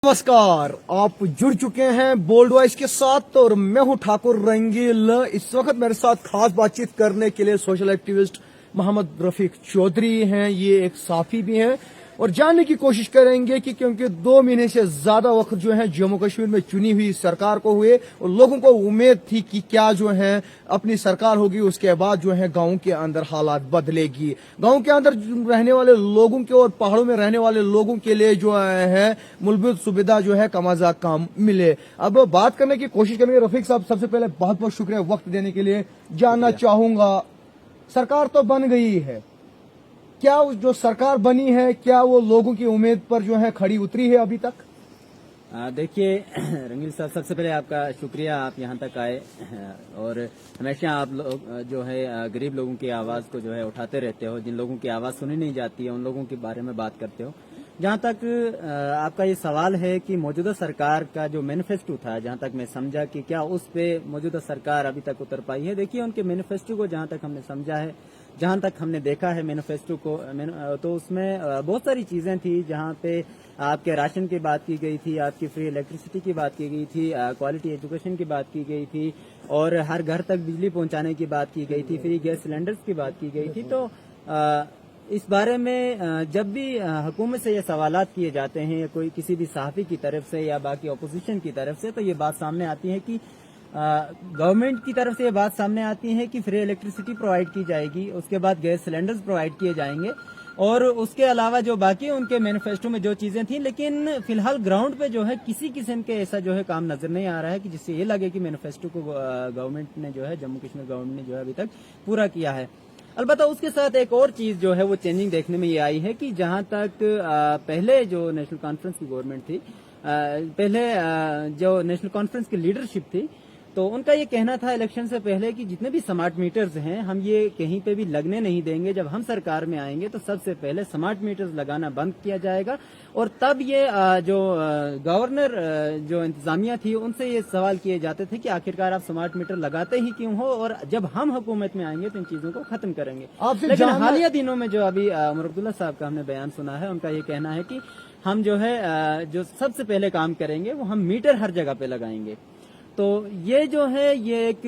नमस्कार, आप जुड़ चुके हैं बोल्ड वॉइस के साथ और मैं हूं ठाकुर रंगील। इस वक्त मेरे साथ खास बातचीत करने के लिए सोशल एक्टिविस्ट मोहम्मद रफीक चौधरी हैं। ये एक साफी भी हैं और जानने की कोशिश करेंगे कि क्योंकि 2 महीने से ज्यादा वक्त जो है जम्मू कश्मीर में चुनी हुई सरकार को हुए और लोगों को उम्मीद थी कि क्या जो है अपनी सरकार होगी, उसके बाद जो है गांव के अंदर हालात बदलेगी। गांव के अंदर रहने वाले लोगों के और पहाड़ों में रहने वाले लोगों के लिए जो है मूलभूत सुविधा जो है कम कम मिले। अब बात करने की कोशिश करेंगे। रफीक साहब, सबसे पहले बहुत बहुत शुक्रिया वक्त देने के लिए। जानना चाहूंगा, सरकार तो बन गई है, क्या जो सरकार बनी है क्या वो लोगों की उम्मीद पर जो है खड़ी उतरी है अभी तक? देखिए रंगील साहब, सबसे पहले आपका शुक्रिया, आप यहाँ तक आए और हमेशा आप लोग जो है गरीब लोगों की आवाज़ को जो है उठाते रहते हो। जिन लोगों की आवाज़ सुनी नहीं जाती है उन लोगों के बारे में बात करते हो। जहाँ तक आपका ये सवाल है कि मौजूदा सरकार का जो मैनिफेस्टो था, जहाँ तक मैं समझा कि क्या उस पे मौजूदा सरकार अभी तक उतर पाई है। देखिए, उनके मैनिफेस्टो को जहाँ तक हमने समझा है, जहाँ तक हमने देखा है मैनिफेस्टो को, तो उसमें बहुत सारी चीजें थी। जहाँ पे आपके राशन की बात की गई थी, आपकी फ्री इलेक्ट्रिसिटी की बात की गई थी, क्वालिटी एजुकेशन की बात की गई थी और हर घर तक बिजली पहुंचाने की बात की गई थी, फ्री गैस सिलेंडर्स की बात की गई थी। तो इस बारे में जब भी हुकूमत से ये सवालात किए जाते हैं, कोई किसी भी सहाफी की तरफ से या बाकी अपोजिशन की तरफ से, तो ये बात सामने आती है कि गवर्नमेंट की तरफ से ये बात सामने आती है कि फ्री इलेक्ट्रिसिटी प्रोवाइड की जाएगी, उसके बाद गैस सिलेंडर्स प्रोवाइड किए जाएंगे और उसके अलावा जो बाकी उनके मैनिफेस्टो में जो चीजें थी। लेकिन फिलहाल ग्राउंड पे जो है किसी किस्म के ऐसा जो है काम नजर नहीं आ रहा है कि जिससे ये लगे कि मैनिफेस्टो को गवर्नमेंट ने जो है, जम्मू कश्मीर गवर्नमेंट ने जो है अभी तक पूरा किया है। अलबत्ता उसके साथ एक और चीज जो है वो चेंजिंग देखने में ये आई है कि जहां तक पहले जो नेशनल कॉन्फ्रेंस की गवर्नमेंट थी, पहले जो नेशनल कॉन्फ्रेंस की लीडरशिप थी, तो उनका ये कहना था इलेक्शन से पहले कि जितने भी स्मार्ट मीटर्स हैं हम ये कहीं पे भी लगने नहीं देंगे। जब हम सरकार में आएंगे तो सबसे पहले स्मार्ट मीटर्स लगाना बंद किया जाएगा। और तब ये जो गवर्नर जो इंतजामिया थी उनसे ये सवाल किए जाते थे कि आखिरकार आप स्मार्ट मीटर लगाते ही क्यों हो, और जब हम हुकूमत में आएंगे तो इन चीजों को खत्म करेंगे। लेकिन हालिया दिनों में जो अभी उमर अब्दुल्ला साहब का हमने बयान सुना है, उनका ये कहना है कि हम जो है जो सबसे पहले काम करेंगे वो हम मीटर हर जगह पे लगाएंगे। तो ये जो है ये एक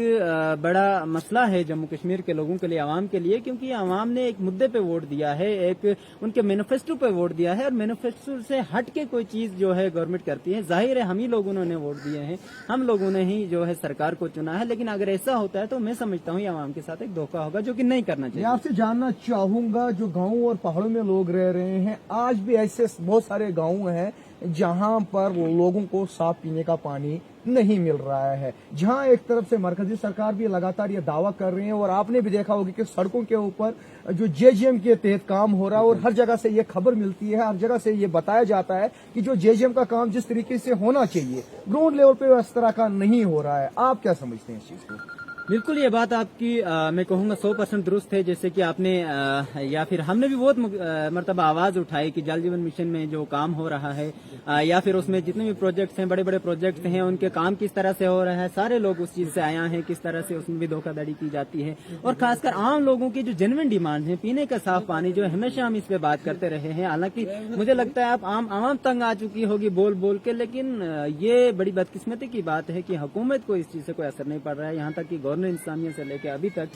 बड़ा मसला है जम्मू कश्मीर के लोगों के लिए, आवाम के लिए, क्योंकि आवाम ने एक मुद्दे पे वोट दिया है, एक उनके मैनिफेस्टो पे वोट दिया है और मैनिफेस्टो से हट के कोई चीज जो है गवर्नमेंट करती है। जाहिर है हम ही लोगों ने वोट दिए हैं, हम लोगों ने ही जो है सरकार को चुना है। लेकिन अगर ऐसा होता है तो मैं समझता हूँ आवाम के साथ एक धोखा होगा, जो कि नहीं करना चाहिए। मैं आपसे जानना चाहूंगा, जो गाँव और पहाड़ों में लोग रह रहे हैं, आज भी ऐसे बहुत सारे गाँव हैं जहां पर लोगों को साफ पीने का पानी नहीं मिल रहा है, जहां एक तरफ से मरकजी सरकार भी लगातार ये दावा कर रही है और आपने भी देखा होगा कि सड़कों के ऊपर जो जेजीएम के तहत काम हो रहा है और हर जगह से ये खबर मिलती है, हर जगह से ये बताया जाता है कि जो जेजीएम का काम जिस तरीके से होना चाहिए ग्राउंड लेवल पे इस तरह का नहीं हो रहा है। आप क्या समझते हैं इस चीज को? बिल्कुल, ये बात आपकी मैं कहूँगा 100% दुरुस्त है। जैसे कि आपने या फिर हमने भी बहुत मरतबा आवाज उठाई कि जल जीवन मिशन में जो काम हो रहा है या फिर उसमें जितने भी प्रोजेक्ट्स हैं, बड़े बड़े प्रोजेक्ट्स हैं, उनके काम किस तरह से हो रहा है, सारे लोग उस चीज से आया हैं, किस तरह से उसमें भी धोखाधड़ी की जाती है। और खासकर आम लोगों की जो जेन्युइन डिमांड है, पीने का साफ पानी, जो हमेशा हम इस पे बात करते रहे हैं। हालांकि मुझे लगता है आप आवाम तंग आ चुकी होगी बोल बोल के, लेकिन ये बड़ी बदकिस्मती की बात है कि हुकूमत को इस चीज से कोई असर नहीं पड़ रहा है। यहाँ तक कि इंतजामिया से लेकर अभी तक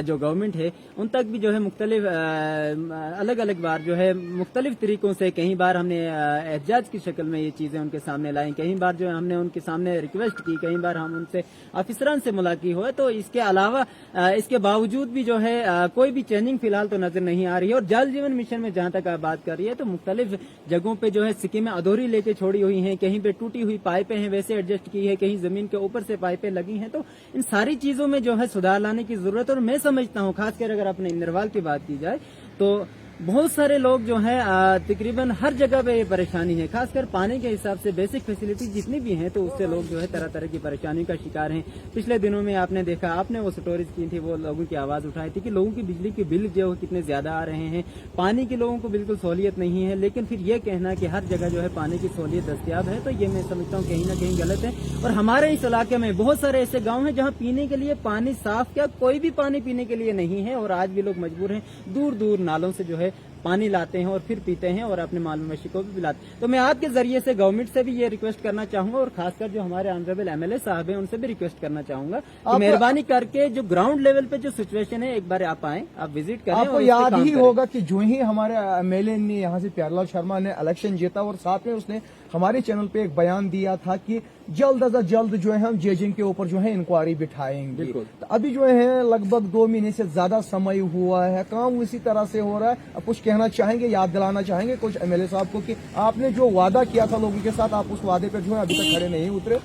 जो गवर्नमेंट है उन तक भी जो है मुख्तलिफ अलग अलग बार जो है मुख्तलिफ तरीकों से, कई बार हमने एहतजाज की शक्ल में ये चीजें उनके सामने लाई, कई बार जो है हमने उनके सामने रिक्वेस्ट की, कई बार हम उनसे अफसरान से मुलाकात हुए। तो इसके अलावा इसके बावजूद भी जो है कोई भी चेंजिंग फिलहाल तो नजर नहीं आ रही है। और जल जीवन मिशन में जहां तक आप बात कर रही है तो मुख्तलिफ जगहों पे जो है स्कीमें अधूरी लेके छोड़ी हुई हैं, कहीं पे टूटी हुई पाइपें हैं वैसे एडजस्ट की है, कहीं जमीन के ऊपर से पाइपें लगी हैं। तो इन सारी चीजों में जो है सुधार लाने की जरूरत है। और मैं समझता हूँ खासकर अगर अपने इंद्रवाल की बात की जाए तो बहुत सारे लोग जो हैं तकरीबन हर जगह पे ये परेशानी है, खासकर पानी के हिसाब से बेसिक फैसिलिटी जितनी भी हैं तो उससे लोग जो है तरह तरह की परेशानी का शिकार हैं। पिछले दिनों में आपने देखा, आपने वो स्टोरीज की थी, वो लोगों की आवाज उठाई थी कि लोगों की बिजली के बिल जो है कितने ज्यादा आ रहे हैं, पानी की लोगों को बिल्कुल सहूलियत नहीं है। लेकिन फिर ये कहना कि हर जगह जो है पानी की सहूलियत दस्तियाब है, तो ये मैं समझता हूँ कहीं ना कहीं गलत है। और हमारे इस इलाके में बहुत सारे ऐसे गाँव हैं जहाँ पीने के लिए पानी साफ क्या कोई भी पानी पीने के लिए नहीं है और आज भी लोग मजबूर हैं दूर दूर नालों से जो है पानी लाते हैं और फिर पीते हैं और अपने माल मवेशी को भी पिलाते हैं। तो मैं आपके जरिए से गवर्नमेंट से भी ये रिक्वेस्ट करना चाहूंगा और खासकर जो हमारे ऑनरेबल एमएलए साहब हैं उनसे भी रिक्वेस्ट करना चाहूंगा कि मेहरबानी करके जो ग्राउंड लेवल पे जो सिचुएशन है एक बार आप आए, आप विजिट करें। आपको याद ही होगा कि जो ही हमारे एमएलए ने यहाँ से प्यारेलाल शर्मा ने इलेक्शन जीता और साथ में उसने हमारे चैनल पे एक बयान दिया था कि जल्द अज जल्द जो है हम जजिंग के ऊपर जो है इंक्वायरी बिठाएंगे। तो अभी जो है लगभग 2 महीने से ज्यादा समय हुआ है, काम उसी तरह से हो रहा है। अब कुछ कहना चाहेंगे, याद दिलाना चाहेंगे कुछ एमएलए साहब को कि आपने जो वादा किया था लोगों के साथ, आप उस वादे पर जो है अभी तक खड़े नहीं उतरे?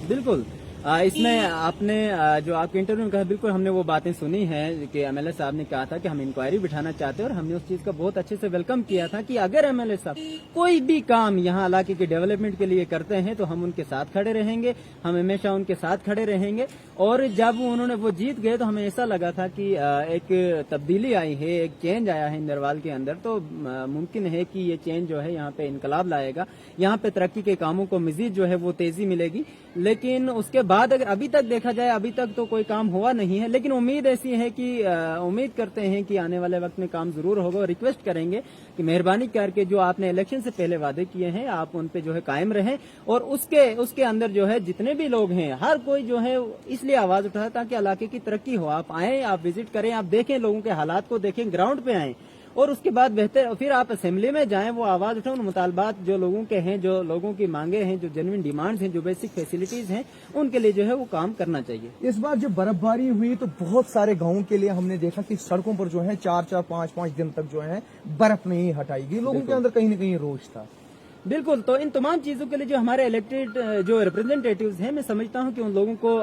बिल्कुल, इसमें आपने जो आपके इंटरव्यू में कहा, बिल्कुल हमने वो बातें सुनी है कि एमएलए साहब ने कहा था कि हम इंक्वायरी बिठाना चाहते हैं और हमने उस चीज का बहुत अच्छे से वेलकम किया था कि अगर एमएलए साहब कोई भी काम यहाँ इलाके के डेवलपमेंट के लिए करते हैं तो हम उनके साथ खड़े रहेंगे, हम हमेशा उनके साथ खड़े रहेंगे। और जब उन्होंने वो जीत गए तो हमें ऐसा लगा था कि एक तब्दीली आई है, एक चेंज आया है इंदरवाल के अंदर, तो मुमकिन है कि ये चेंज जो है यहाँ पे इनकलाब लाएगा, यहाँ पे तरक्की के कामों को मजीद जो है वो तेजी मिलेगी। लेकिन उसके बाद अगर अभी तक देखा जाए, अभी तक तो कोई काम हुआ नहीं है, लेकिन उम्मीद ऐसी है कि उम्मीद करते हैं कि आने वाले वक्त में काम जरूर होगा। और रिक्वेस्ट करेंगे कि मेहरबानी करके जो आपने इलेक्शन से पहले वादे किए हैं आप उन पे जो है कायम रहें। और उसके अंदर जो है जितने भी लोग हैं, हर कोई जो है इसलिए आवाज उठाए ताकि इलाके की तरक्की हो। आप आए, आप विजिट करें, आप देखें, लोगों के हालात को देखें, ग्राउंड पे आए और उसके बाद बेहतर फिर आप असेंबली में जाएं, वो आवाज उठाएं, उन मुतालबात जो लोगों के हैं, जो लोगों की मांगे हैं, जो जेन्युइन डिमांड्स हैं, जो बेसिक फैसिलिटीज हैं, उनके लिए जो है वो काम करना चाहिए। इस बार जब बर्फबारी हुई तो बहुत सारे गांवों के लिए हमने देखा कि सड़कों पर जो है 4-4, 5-5 दिन तक जो है बर्फ नहीं हटाई गई। लोगों के अंदर कहीं न कहीं रोष था। बिल्कुल, तो इन तमाम चीजों के लिए जो हमारे इलेक्टेड जो रिप्रेजेंटेटिव्स हैं, मैं समझता हूं कि उन लोगों को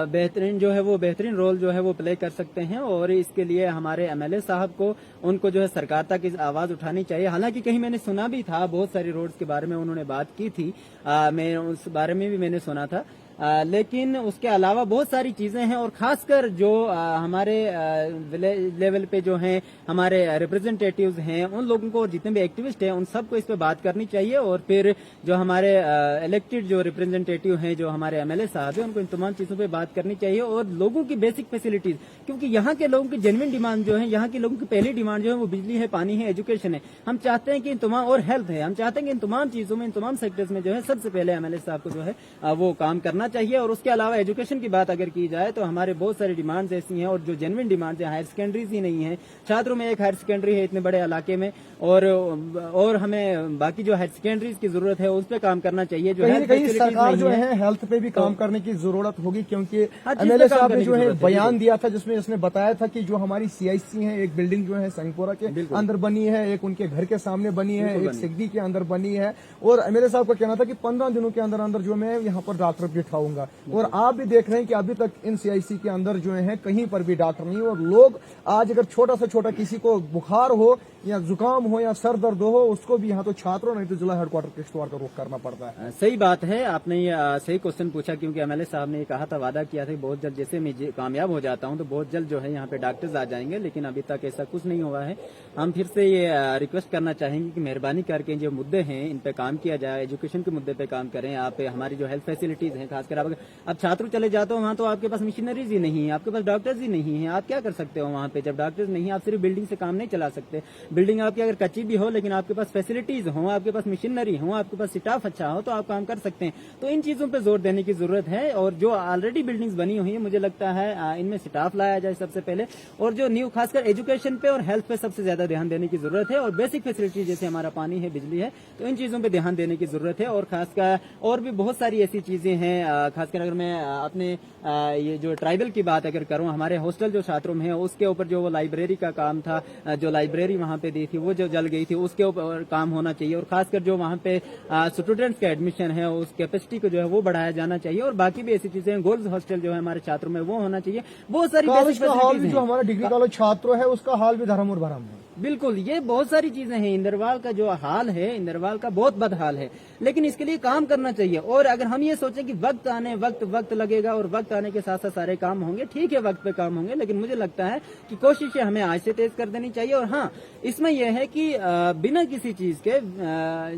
बेहतरीन जो है वो बेहतरीन रोल जो है वो प्ले कर सकते हैं। और इसके लिए हमारे एमएलए साहब को उनको जो है सरकार तक इस आवाज उठानी चाहिए। हालांकि कहीं मैंने सुना भी था, बहुत सारी रोड्स के बारे में उन्होंने बात की थी, मैं उस बारे में भी मैंने सुना था। लेकिन उसके अलावा बहुत सारी चीजें हैं और खासकर जो हमारे विलेज लेवल पे जो हैं हमारे रिप्रेजेंटेटिव्स हैं, उन लोगों को, जितने भी एक्टिविस्ट हैं, उन सबको इस पे बात करनी चाहिए। और फिर जो हमारे इलेक्टेड जो रिप्रेजेंटेटिव हैं, जो हमारे एमएलए साहब हैं, उनको इन तमाम चीजों पे बात करनी चाहिए। और लोगों की बेसिक फैसिलिटीज, क्योंकि यहाँ के लोगों की जेन्युइन डिमांड जो है, यहाँ के लोगों की पहली डिमांड जो है वो बिजली है, पानी है, एजुकेशन है। हम चाहते हैं कि इन तमाम, और हेल्थ है, हम चाहते हैं कि इन तमाम चीजों में, इन तमाम सेक्टर्स में जो है सबसे पहले एमएलए साहब को जो है वो काम करना चाहिए। और उसके अलावा एजुकेशन की बात अगर की जाए तो हमारे बहुत सारी डिमांड्स ऐसी हैं और जो जेन्युइन डिमांड्स हैं, हायर सेकेंडरीज ही नहीं है। छात्रों में एक हायर सेकेंडरी है इतने बड़े इलाके में, और हमें बाकी जो हायर सेकेंडरीज की जरूरत है उस पर काम करना चाहिए। जो कहीं सरकार जो है हेल्थ पे भी काम करने की जरूरत होगी, क्योंकि एमएलए साहब ने जो है बयान दिया था जिसमें उसने बताया था कि जो हमारी सीआईसी है, एक बिल्डिंग जो है संगपोरा के अंदर बनी है, एक उनके घर के सामने बनी है, एक सिगदी के अंदर बनी है। और एमएलए साहब का कहना था कि 15 दिनों के अंदर अंदर जो मैं यहाँ पर डॉक्टर बिठाऊंगा। और आप भी देख रहे हैं कि अभी तक इन सीआईसी के अंदर जो है कहीं पर भी डॉक्टर नहीं। और लोग आज अगर छोटा से छोटा किसी को बुखार हो या जुकाम हो या सर दर्द हो, उसको भी यहाँ तो छात्रों नहीं तो जिला हेडक्वार्टर किश्तवाड़ का रुख करना पड़ता है। सही बात है, आपने ये सही क्वेश्चन पूछा, क्योंकि एमएलए साहब ने कहा था, वादा किया था बहुत जल्द, जैसे मैं कामयाब हो जाता हूँ तो बहुत जल्द जो है यहाँ पे डॉक्टर्स आ जाएंगे, लेकिन अभी तक ऐसा कुछ नहीं हुआ है। हम फिर से ये रिक्वेस्ट करना चाहेंगे कि मेहरबानी करके जो मुद्दे हैं इन पे काम किया जाए, एजुकेशन के मुद्दे पे काम करें। आप हमारी जो हेल्थ फैसिलिटीज हैं, खासकर अब छात्र चले जाते हो वहाँ तो आपके पास मशीनरीज ही नहीं है, आपके पास डॉक्टर्स ही नहीं है, आप क्या कर सकते हो वहाँ पे? जब डॉक्टर्स नहीं है, आप सिर्फ बिल्डिंग से काम नहीं चला सकते। बिल्डिंग आपकी अगर कच्ची भी हो, लेकिन आपके पास फैसिलिटीज हो, आपके पास मशीनरी हो, आपके पास स्टाफ अच्छा हो, तो आप काम कर सकते हैं। तो इन चीजों पे जोर देने की जरूरत है। और जो ऑलरेडी बिल्डिंग्स बनी हुई है, मुझे लगता है इनमें स्टाफ लाया जाए सबसे पहले, और जो न्यू, खासकर एजुकेशन पे और हेल्थ पे सबसे ज्यादा ध्यान देने की जरूरत है। और बेसिक फैसिलिटी जैसे हमारा पानी है, बिजली है, तो इन चीजों पे ध्यान देने की जरूरत है। और खासकर और भी बहुत सारी ऐसी चीजें हैं, खासकर अगर मैं अपने ये जो ट्राइबल की बात अगर करूं, हमारे हॉस्टल जो छात्रों में है उसके ऊपर जो वो लाइब्रेरी का काम था, जो लाइब्रेरी वहां पे दी थी वो जो जल गई थी, उसके ऊपर काम होना चाहिए। और खासकर जो वहां पे स्टूडेंट्स का एडमिशन है, उस कैपेसिटी को जो है वो बढ़ाया जाना चाहिए। और बाकी भी ऐसी चीजें, गर्ल्स हॉस्टल जो है हमारे छात्रों में, वो होना चाहिए। बहुत सारी जो हमारा डिग्री कॉलेज छात्र है उसका हाल भी धर्म और भरम है। बिल्कुल, ये बहुत सारी चीजें हैं। इंदरवाल का जो हाल है, इंदरवाल का बहुत बद हाल है, लेकिन इसके लिए काम करना चाहिए। और अगर हम ये सोचें कि वक्त लगेगा और वक्त आने के साथ साथ सारे काम होंगे, ठीक है, वक्त पे काम होंगे, लेकिन मुझे लगता है कि कोशिशें हमें आज से तेज कर देनी चाहिए। और हाँ, इसमें यह है कि बिना किसी चीज के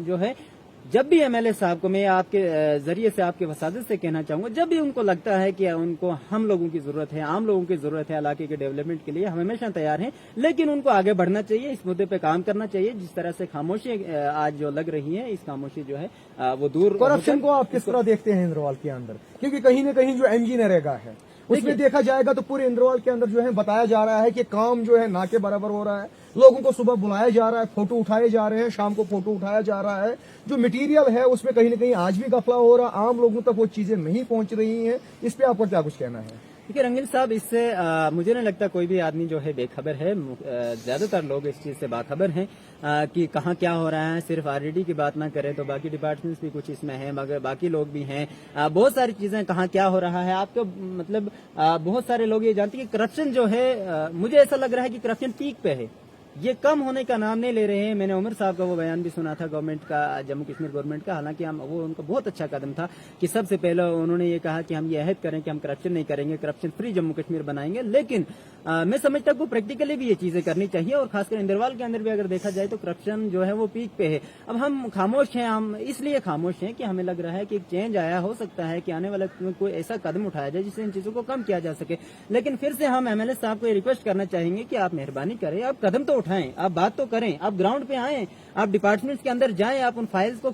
जो है जब भी एमएलए साहब को मैं आपके जरिए से आपके वसादत से कहना चाहूंगा, जब भी उनको लगता है कि उनको हम लोगों की जरूरत है, आम लोगों की जरूरत है इलाके के डेवलपमेंट के लिए, हम हमेशा तैयार हैं, लेकिन उनको आगे बढ़ना चाहिए, इस मुद्दे पे काम करना चाहिए। जिस तरह से खामोशी आज जो लग रही है, इस खामोशी जो है वो दूर। करप्शन को आप किस तरह देखते हैं इंद्रवाल के अंदर? क्योंकि कहीं ना कहीं जो एमजी नरेगा है उसमें देखा जाएगा तो पूरे इंद्रवाल के अंदर जो है बताया जा रहा है कि काम जो है ना के बराबर हो रहा है। लोगों को सुबह बुलाया जा रहा है, फोटो उठाए जा रहे हैं, शाम को फोटो उठाया जा रहा है। जो मटेरियल है उसमें कहीं ना कहीं आज भी गफला हो रहा है, आम लोगों तक वो चीजें नहीं पहुंच रही हैं। इस पे आपको क्या कुछ कहना है? देखिए रंगील साहब, इससे मुझे नहीं लगता कोई भी आदमी जो है बेखबर है। ज्यादातर लोग इस चीज से बाखबर हैं कि कहाँ क्या हो रहा है। सिर्फ आरडीडी की बात ना करें तो बाकी डिपार्टमेंट्स भी कुछ इसमें हैं, मगर बाकी लोग भी हैं। बहुत सारी चीजें कहाँ क्या हो रहा है आपको मतलब बहुत सारे लोग ये जानते हैं कि करप्शन जो है, मुझे ऐसा लग रहा है कि करप्शन पीक पे है, ये कम होने का नाम नहीं ले रहे हैं। मैंने उमर साहब का वो बयान भी सुना था गवर्नमेंट का, जम्मू कश्मीर गवर्नमेंट का। हालांकि हम वो उनका बहुत अच्छा कदम था कि सबसे पहले उन्होंने ये कहा कि हम ये अहद करें कि हम करप्शन नहीं करेंगे, करप्शन फ्री जम्मू कश्मीर बनाएंगे। लेकिन मैं समझता हूँ प्रैक्टिकली भी ये चीजें करनी चाहिए। और खासकर इंद्रवाल के अंदर भी अगर देखा जाए तो करप्शन जो है वो पीक पे है। अब हम खामोश हैं, हम इसलिए खामोश हैं कि हमें लग रहा है कि एक चेंज आया, हो सकता है कि आने वाले में कोई ऐसा कदम उठाया जाए जिससे इन चीजों को कम किया जा सके। लेकिन फिर से हम एमएलए साहब को रिक्वेस्ट करना चाहेंगे कि आप मेहरबानी करें, आप कदम तो उठाएं, आप बात तो करें, आप ग्राउंड पे आए, आप डिपार्टमेंट्स के अंदर जाएं, आप उन फाइल्स को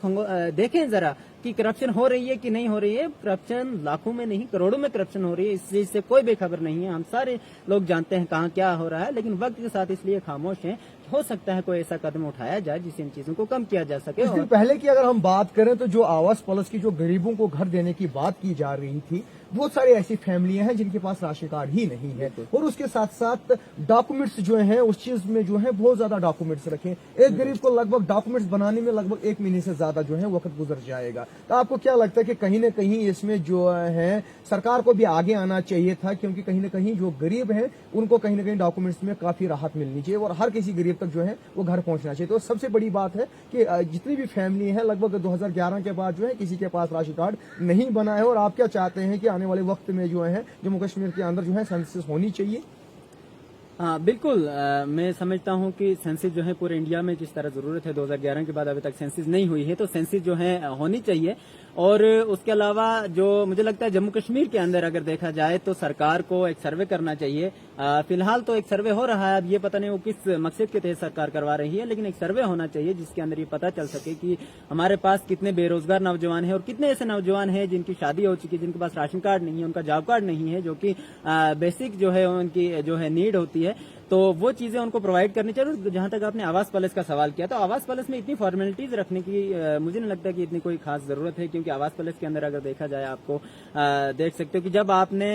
देखें जरा कि करप्शन हो रही है कि नहीं हो रही है। करप्शन लाखों में नहीं करोड़ों में करप्शन हो रही है, इस चीज से कोई बेखबर नहीं है। हम सारे लोग जानते हैं कहाँ क्या हो रहा है, लेकिन वक्त के साथ इसलिए खामोश हैं। हो सकता है कोई ऐसा कदम उठाया जाए जिससे इन चीजों को कम किया जा सके। कुछ दिन पहले की अगर हम बात करें तो जो आवास प्लस की जो गरीबों को घर देने की बात की जा रही थी, बहुत सारी ऐसी फैमिलियां हैं जिनके पास राशन कार्ड ही नहीं है, और उसके साथ साथ डॉक्यूमेंट्स जो हैं उस चीज में जो है बहुत ज्यादा डॉक्यूमेंट्स रखें। एक गरीब को लगभग डॉक्यूमेंट्स बनाने में लगभग 1 महीने से ज्यादा जो है वक्त गुजर जाएगा। तो आपको क्या लगता है कि कहीं ना कहीं इसमें जो है सरकार को भी आगे आना चाहिए था, क्योंकि कहीं ना कहीं जो गरीब हैं उनको कहीं ना कहीं डॉक्यूमेंट्स में काफी राहत मिलनी चाहिए और हर किसी गरीब तक जो है वो घर पहुंचना चाहिए। तो सबसे बड़ी बात है कि जितनी भी फैमिली है लगभग 2011 के बाद जो है किसी के पास राशन कार्ड नहीं बना है। और आप क्या चाहते हैं कि आने वाले वक्त में जो है जम्मू कश्मीर के अंदर जो है सेंसस होनी चाहिए? हाँ बिल्कुल, मैं समझता हूँ कि सेंसिस जो है पूरे इंडिया में जिस तरह जरूरत है 2011 के बाद अभी तक सेंसिस नहीं हुई है, तो सेंसिस जो है होनी चाहिए। और उसके अलावा जो मुझे लगता है जम्मू कश्मीर के अंदर अगर देखा जाए तो सरकार को एक सर्वे करना चाहिए। फिलहाल तो एक सर्वे हो रहा है, अब ये पता नहीं वो किस मकसद के तहत सरकार करवा रही है, लेकिन एक सर्वे होना चाहिए जिसके अंदर ये पता चल सके कि हमारे पास कितने बेरोजगार नौजवान हैं और कितने ऐसे नौजवान हैं जिनकी शादी हो चुकी है, जिनके पास राशन कार्ड नहीं है, उनका जॉब कार्ड नहीं है, जो कि बेसिक जो है उनकी जो है नीड होती है, तो वो चीजें उनको प्रोवाइड करनी चाहिए। जहां तक आपने आवास पैलेस का सवाल किया, तो आवास पैलेस में इतनी फॉर्मेलिटीज रखने की मुझे नहीं लगता कि इतनी कोई खास जरूरत है, क्योंकि आवास पैलेस के अंदर अगर देखा जाए आपको देख सकते हो कि जब आपने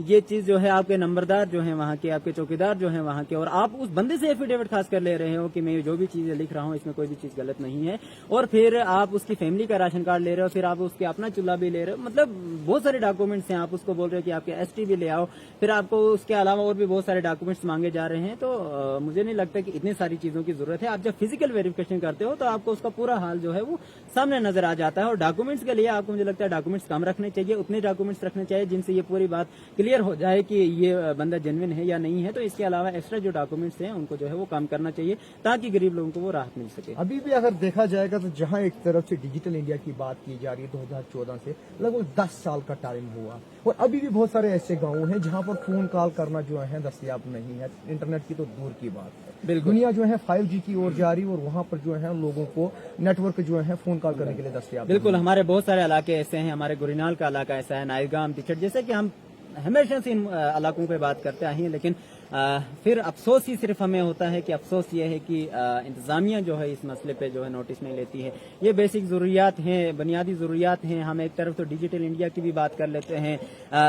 ये चीज जो है आपके नंबरदार जो है वहां के, आपके चौकीदार जो है वहां के, और आप उस बंदे से एफिडेविट खास कर ले रहे हो कि मैं जो भी चीजें लिख रहा हूँ इसमें कोई भी चीज गलत नहीं है, और फिर आप उसकी फैमिली का राशन कार्ड ले रहे हो, फिर आप उसके अपना चूल्हा भी ले रहे हो, मतलब बहुत सारे डॉक्यूमेंट्स हैं। आप उसको बोल रहे हो कि आपके एसटी भी ले आओ, फिर आपको उसके अलावा और भी बहुत सारे डॉक्यूमेंट्स मांगे जा रहे हैं। तो मुझे नहीं लगता कि इतनी सारी चीजों की जरूरत है। आप जब फिजिकल वेरिफिकेशन करते हो तो आपको उसका पूरा हाल जो है वो सामने नजर आ जाता है। और डॉक्यूमेंट्स के लिए आपको मुझे लगता है डॉक्यूमेंट्स कम रखने चाहिए, उतने डॉक्यूमेंट्स रखने चाहिए जिनसे ये पूरी बात क्लियर हो जाए कि ये बंदा जेन्युइन है या नहीं है। तो इसके अलावा एक्स्ट्रा जो डॉक्यूमेंट्स हैं उनको जो है वो कम करना चाहिए ताकि गरीब लोगों को वो राहत मिल सके। अभी भी अगर देखा जाएगा तो जहां एक तरफ से डिजिटल इंडिया की बात की जा रही है 2014 से लगभग 10 साल का टाइम हुआ, और अभी भी बहुत सारे ऐसे गांव हैं जहां पर फोन कॉल करना जो है दस्तयाब नहीं है, इंटरनेट की तो दूर की बात है। दुनिया जो है 5G की ओर जा रही है और वहां पर जो है लोगों को नेटवर्क जो है फोन कॉल करने के लिए दस्तयाब। बिल्कुल, हमारे बहुत सारे इलाके ऐसे हैं, हमारे गुरिनाल का इलाका ऐसा है, नाइगाम, तिचड़, जैसे कि हम हमेशा से इन इलाकों पे बात करते आए हैं। लेकिन फिर अफसोस ही सिर्फ हमें होता है कि अफसोस ये है कि इंतजामिया जो है इस मसले पे जो है नोटिस नहीं लेती है। ये बेसिक जरूरियात हैं, बुनियादी जरूरियात हैं। हम एक तरफ तो डिजिटल इंडिया की भी बात कर लेते हैं,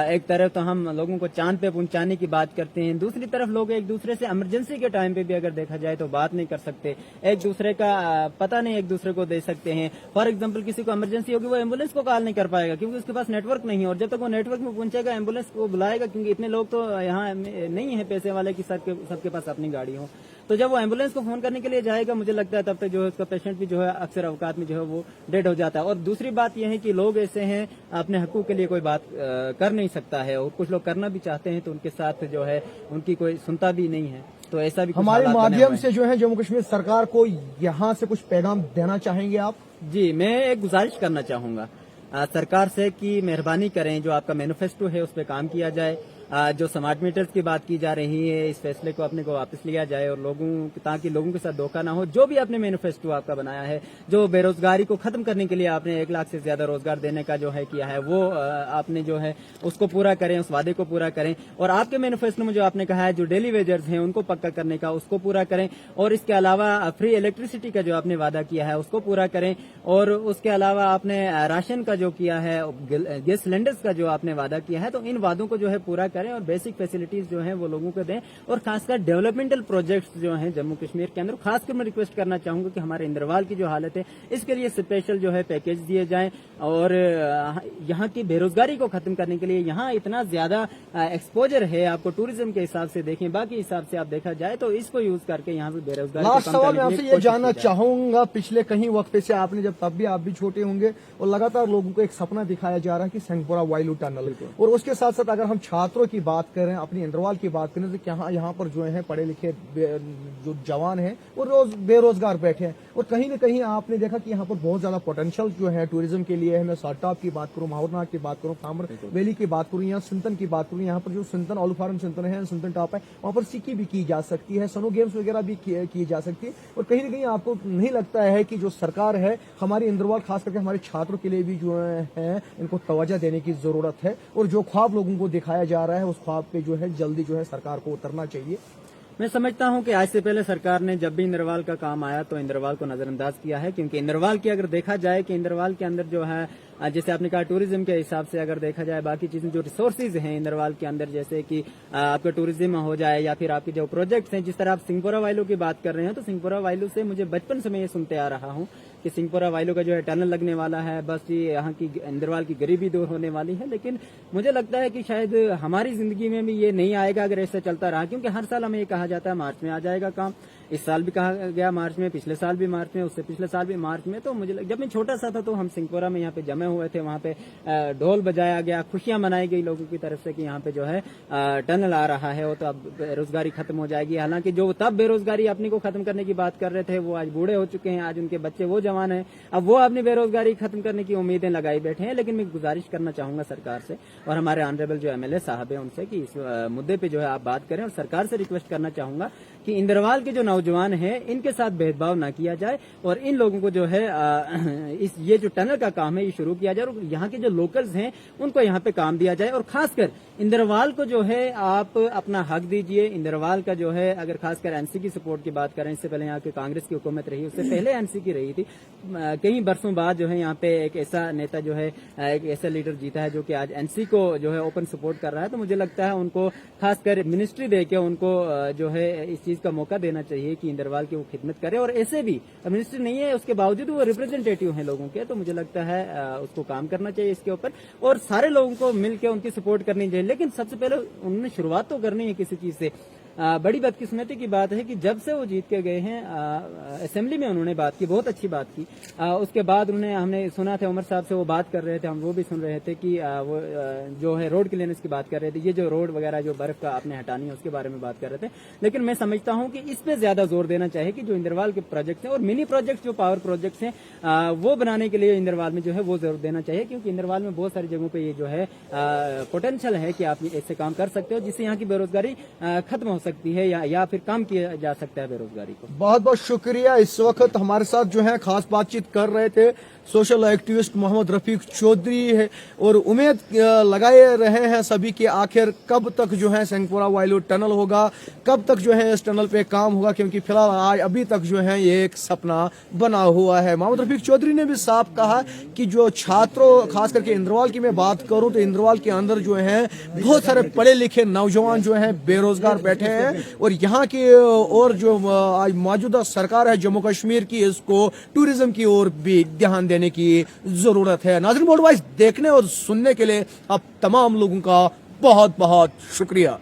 एक तरफ तो हम लोगों को चांद पे पहुंचाने की बात करते हैं, दूसरी तरफ लोग एक दूसरे से इमरजेंसी के टाइम पे भी अगर देखा जाए तो बात नहीं कर सकते, एक दूसरे का पता नहीं एक दूसरे को दे सकते हैं। फॉर एग्जाम्पल किसी को इमरजेंसी होगी, वो एम्बुलेंस को कॉल नहीं कर पाएगा क्योंकि उसके पास नेटवर्क नहीं है, और जब तक वो नेटवर्क में पहुंचेगा एम्बुलेंस को बुलाएगा, क्योंकि इतने लोग तो यहाँ नहीं है पैसे वाले कि सबके पास अपनी गाड़ी हो। तो जब वो एम्बुलेंस को फोन करने के लिए जाएगा, मुझे लगता है तब तक जो है उसका पेशेंट भी जो है अक्सर अवकात में जो है वो डेड हो जाता है। और दूसरी बात यह है कि लोग ऐसे हैं अपने हकूक के लिए कोई बात कर नहीं सकता है, और कुछ लोग करना भी चाहते हैं तो उनके साथ जो है उनकी कोई सुनता भी नहीं है। तो ऐसा भी कुछ हमारे हालात बने माध्यम हुए हैं। से जो है जम्मू कश्मीर सरकार को यहाँ से कुछ पैगाम देना चाहेंगे आप? जी, मैं एक गुजारिश करना चाहूंगा सरकार से कि मेहरबानी करें, जो आपका मैनिफेस्टो है उस पर काम किया जाए। जो स्मार्ट मीटर्स की बात की जा रही है, इस फैसले को अपने को वापस लिया जाए और ताकि लोगों के साथ धोखा ना हो। जो भी आपने मैनिफेस्टो आपका बनाया है, जो बेरोजगारी को खत्म करने के लिए आपने 1 लाख से ज्यादा रोजगार देने का जो है किया है, वो आपने जो है उसको पूरा करें, उस वादे को पूरा करें। और आपके मैनिफेस्टो में जो आपने कहा है जो डेली वेजर्स हैं उनको पक्का करने का, उसको पूरा करें। और इसके अलावा फ्री इलेक्ट्रिसिटी का जो आपने वादा किया है उसको पूरा करें। और उसके अलावा आपने राशन का जो किया है, गैस सिलेंडर्स का जो आपने वादा किया है, तो इन वादों को जो है पूरा करें और बेसिक फैसिलिटीज जो है वो लोगों को दें। और खासकर डेवलपमेंटल प्रोजेक्ट्स जो हैं जम्मू कश्मीर के अंदर, खासकर मैं रिक्वेस्ट करना चाहूंगा कि हमारे इंद्रवाल की जो हालत है इसके लिए स्पेशल जो है पैकेज दिए जाएं। और यहाँ की बेरोजगारी को खत्म करने के लिए, यहाँ इतना ज्यादा एक्सपोजर है, आपको टूरिज्म के हिसाब से देखें, बाकी हिसाब से आप देखा जाए तो इसको यूज करके यहाँ पे बेरोजगारी को लास्ट कम सवाल करने मैं के आपसे लिए ये कोशिश जानना की जाए। चाहूंगा, पिछले कहीं वक्फे से आपने जब तब भी आप भी छोटे होंगे और लगातार लोगों को एक सपना दिखाया जा रहा है कि सिंहपुरा वाइलू टनल, और उसके साथ साथ अगर हम छात्रों की बात करें, अपनी इंद्रवाल की बात करें, तो यहाँ पर जो है पढ़े लिखे जो जवान हैं वो रोज बेरोजगार बैठे हैं। और कहीं न कहीं आपने देखा कि यहाँ पर बहुत ज्यादा पोटेंशियल जो है टूरिज्म के लिए है। मैं साटाप की बात करूँ, माहौरनाथ की बात करूँ, खामर वैली की बात करूँ, या सिंतन की बात करूँ, यहाँ पर जो सिंतन ऑल फार्म सिंतन है, सिंतन टॉप है, वहाँ पर सिक्की भी की जा सकती है, स्नो गेम्स वगैरह भी की जा सकती है। और कहीं न कहीं आपको नहीं लगता है कि जो सरकार है हमारी इंद्रवाल, खास करके हमारे छात्रों के लिए भी जो है इनको तवज्जो देने की जरूरत है, और जो ख्वाब लोगों को दिखाया जा रहा है उस ख्वाब पे जो है जल्दी जो है सरकार को उतरना चाहिए? मैं समझता हूं कि आज से पहले सरकार ने जब भी इंद्रवाल का काम आया तो इंद्रवाल को नजरअंदाज किया है। क्योंकि इंद्रवाल की अगर देखा जाए कि इंद्रवाल के अंदर जो है, जैसे आपने कहा टूरिज्म के हिसाब से अगर देखा जाए, बाकी चीजें जो रिसोर्सेज हैं इंद्रवाल के अंदर, जैसे कि आपका टूरिज्म हो जाए या फिर आपके जो प्रोजेक्ट्स हैं, जिस तरह आप सिंहपुरा वाइलू की बात कर रहे हैं, तो सिंहपुरा वाइलू से मुझे बचपन से मैं ये सुनते आ रहा हूँ कि सिंहपुरा वाइलू का जो है टनल लगने वाला है, बस ये यहाँ की इंद्रवाल की गरीबी दूर होने वाली है। लेकिन मुझे लगता है कि शायद हमारी जिंदगी में भी ये नहीं आएगा अगर ऐसा चलता रहा। क्योंकि हर साल हमें ये कहा जाता है मार्च में आ जाएगा काम, इस साल भी कहा गया मार्च में, पिछले साल भी मार्च में, उससे पिछले साल भी मार्च में। तो मुझे जब मैं छोटा सा था तो हम सिंहपुरा में यहाँ पे जमे हुए थे, वहाँ पे ढोल बजाया गया, खुशियां मनाई गई लोगों की तरफ से कि यहाँ पे जो है टनल आ रहा है, वो तो अब बेरोजगारी खत्म हो जाएगी। हालांकि जो तब बेरोजगारी अपनी को खत्म करने की बात कर रहे थे वो आज बूढ़े हो चुके हैं, आज उनके बच्चे वो जवान हैं, अब वो अपनी बेरोजगारी खत्म करने की उम्मीदें लगाई बैठे हैं। लेकिन मैं गुजारिश करना चाहूंगा सरकार से और हमारे ऑनरेबल जो एमएलए साहब है उनसे कि इस मुद्दे पे जो है आप बात करें। और सरकार से रिक्वेस्ट करना चाहूंगा कि इंद्रवाल के जो नौजवान हैं इनके साथ भेदभाव ना किया जाए और इन लोगों को जो है ये जो टनल का काम है ये शुरू किया जाए और यहाँ के जो लोकल्स हैं उनको यहाँ पे काम दिया जाए। और खासकर इंद्रवाल को जो है आप अपना हक दीजिए। इंद्रवाल का जो है, अगर खासकर एनसी की सपोर्ट की बात करें, इससे पहले यहाँ की कांग्रेस की हुकूमत रही, उससे पहले एनसी की रही थी, कई बरसों बाद जो है यहाँ पे एक ऐसा नेता जो है, एक ऐसा लीडर जीता है जो कि आज एनसी को जो है ओपन सपोर्ट कर रहा है। तो मुझे लगता है उनको खासकर मिनिस्ट्री देके उनको जो है इस चीज का मौका देना चाहिए कि इंद्रवाल की वो खिदमत करे। और ऐसे भी मिनिस्ट्री नहीं है उसके बावजूद वो रिप्रेजेंटेटिव हैं लोगों के, तो मुझे लगता है उसको काम करना चाहिए इसके ऊपर और सारे लोगों को मिलकर उनकी सपोर्ट करनी चाहिए। लेकिन सबसे पहले उन्होंने शुरुआत तो करनी है किसी चीज से। बड़ी बदकिस्मती की बात है कि जब से वो जीत के गए हैं असेंबली में उन्होंने बात की, बहुत अच्छी बात की। उसके बाद उन्होंने, हमने सुना था उमर साहब से वो बात कर रहे थे, हम वो भी सुन रहे थे कि वो जो है रोड क्लीनेस की बात कर रहे थे, ये जो रोड वगैरह जो बर्फ का आपने हटानी है उसके बारे में बात कर रहे थे। लेकिन मैं समझता हूँ कि इस पे ज्यादा जोर देना चाहिए कि जो इंद्रवाल के प्रोजेक्ट हैं और मिनी प्रोजेक्ट जो पावर प्रोजेक्ट्स हैं वो बनाने के लिए इंद्रवाल में जो है वो जोर देना चाहिए। क्योंकि इंद्रवाल में बहुत सारी जगहों पे ये जो है पोटेंशियल है कि आप ऐसे काम कर सकते हो जिससे यहाँ की बेरोजगारी खत्म हो सकती है या फिर काम किया जा सकता है बेरोजगारी को। बहुत बहुत शुक्रिया। इस वक्त हमारे साथ जो है खास बातचीत कर रहे थे सोशल एक्टिविस्ट मोहम्मद रफीक चौधरी है और उम्मीद लगाए रहे हैं सभी कि आखिर कब तक जो है सिंहपुरा वाइलू टनल होगा, कब तक जो है इस टनल पे काम होगा, क्योंकि फिलहाल आज अभी तक जो है ये एक सपना बना हुआ है। मोहम्मद रफीक चौधरी ने भी साफ कहा कि जो छात्रों, खास करके इंद्रवाल की मैं बात करूं तो इंद्रवाल के अंदर जो है बहुत सारे पढ़े लिखे नौजवान जो है बेरोजगार बैठे हैं और यहाँ की और जो आज मौजूदा सरकार है जम्मू कश्मीर की, इसको टूरिज्म की ओर भी ध्यान देने की जरूरत है। नाज़रीन, वर्ल्ड वाइज देखने और सुनने के लिए आप तमाम लोगों का बहुत बहुत शुक्रिया।